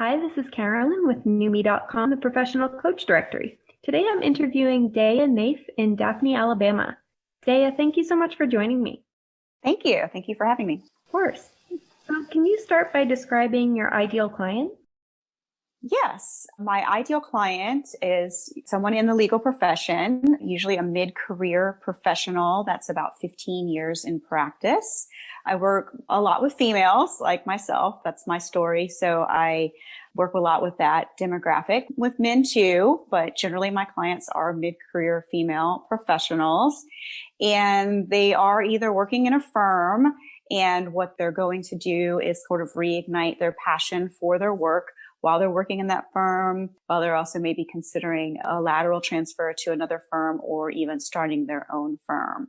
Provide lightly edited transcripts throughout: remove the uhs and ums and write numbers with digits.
Hi, this is Carolyn with Noomii.com, the professional coach directory. Today I'm interviewing Daya Naef in Daphne, Alabama. Daya, thank you so much for joining me. Thank you. Thank you for having me. Of course. Can you start by describing your ideal client? Yes, my ideal client is someone in the legal profession, usually a mid-career professional that's about 15 years in practice. I work a lot with females like myself. That's my story. So I work a lot with that demographic, with men too, but generally my clients are mid-career female professionals, and they are either working in a firm, and what they're going to do is sort of reignite their passion for their work while they're working in that firm, while they're also maybe considering a lateral transfer to another firm or even starting their own firm.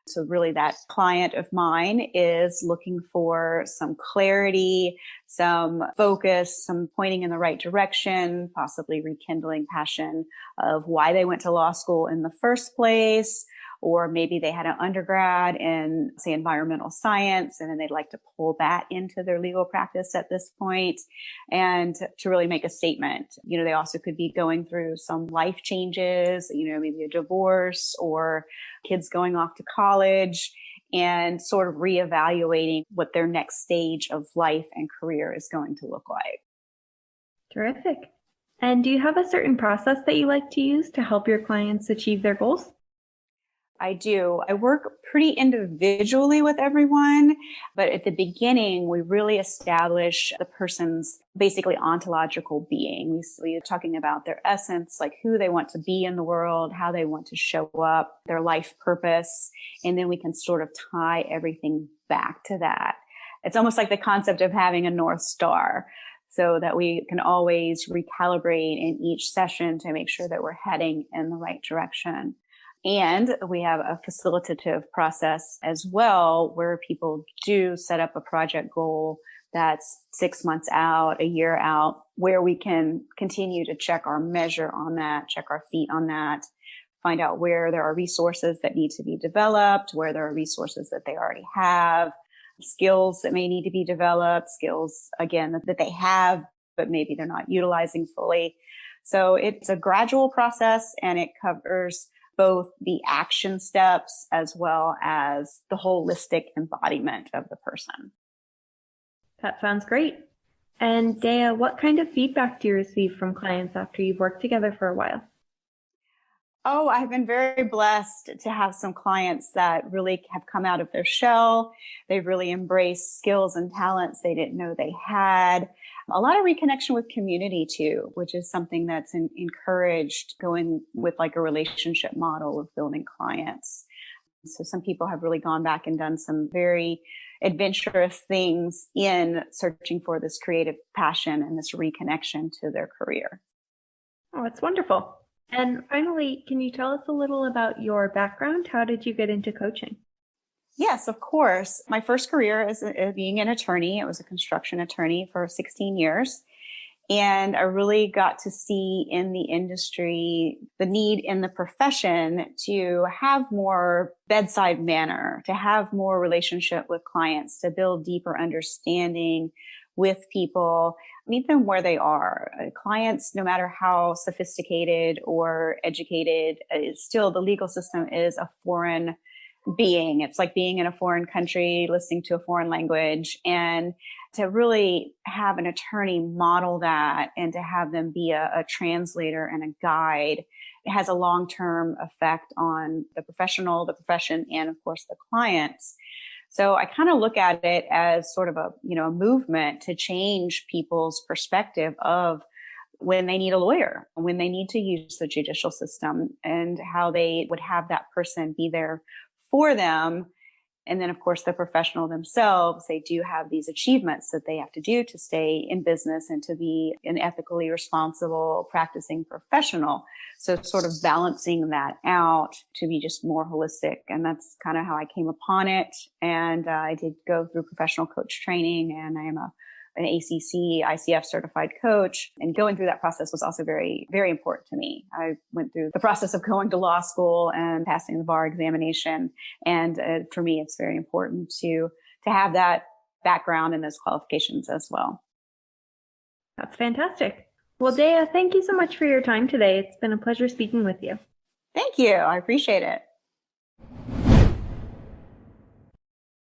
So really that client of mine is looking for some clarity, some focus, some pointing in the right direction, possibly rekindling passion of why they went to law school in the first place. Or maybe they had an undergrad in, say, environmental science, and then they'd like to pull that into their legal practice at this point and to really make a statement. They also could be going through some life changes, maybe a divorce or kids going off to college, and sort of reevaluating what their next stage of life and career is going to look like. Terrific. And do you have a certain process that you like to use to help your clients achieve their goals? I do. I work pretty individually with everyone, but at the beginning, we really establish the person's basically ontological being. We're talking about their essence, like who they want to be in the world, how they want to show up, their life purpose, and then we can sort of tie everything back to that. It's almost like the concept of having a North Star, so that we can always recalibrate in each session to make sure that we're heading in the right direction. And we have a facilitative process as well, where people do set up a project goal that's 6 months out, a year out, where we can continue to check our measure on that, check our feet on that, find out where there are resources that need to be developed, where there are resources that they already have, skills that may need to be developed, skills, again, that they have, but maybe they're not utilizing fully. So it's a gradual process, and it covers both the action steps as well as the holistic embodiment of the person. That sounds great. And Daya, what kind of feedback do you receive from clients after you've worked together for a while? Oh, I've been very blessed to have some clients that really have come out of their shell. They've really embraced skills and talents they didn't know they had. A lot of reconnection with community too, which is something that's encouraged going with like a relationship model of building clients. So some people have really gone back and done some very adventurous things in searching for this creative passion and this reconnection to their career. Oh, it's wonderful. And finally, can you tell us a little about your background? How did you get into coaching? Yes, of course. My first career is being an attorney. I was a construction attorney for 16 years. And I really got to see in the industry the need in the profession to have more bedside manner, to have more relationship with clients, to build deeper understanding with people, meet them where they are. Clients, no matter how sophisticated or educated, still the legal system is a foreign being. It's like being in a foreign country, listening to a foreign language, and to really have an attorney model that and to have them be a translator and a guide, it has a long-term effect on the professional, the profession, and of course the clients. So I kind of look at it as sort of a movement to change people's perspective of when they need a lawyer, when they need to use the judicial system, and how they would have that person be there for them. And then, of course, the professional themselves, they do have these achievements that they have to do to stay in business and to be an ethically responsible practicing professional. So sort of balancing that out to be just more holistic. And that's kind of how I came upon it. And I did go through professional coach training, and I am an ACC, ICF certified coach. And going through that process was also very, very important to me. I went through the process of going to law school and passing the bar examination. And for me, it's very important to have that background and those qualifications as well. That's fantastic. Well, Daya, thank you so much for your time today. It's been a pleasure speaking with you. Thank you. I appreciate it.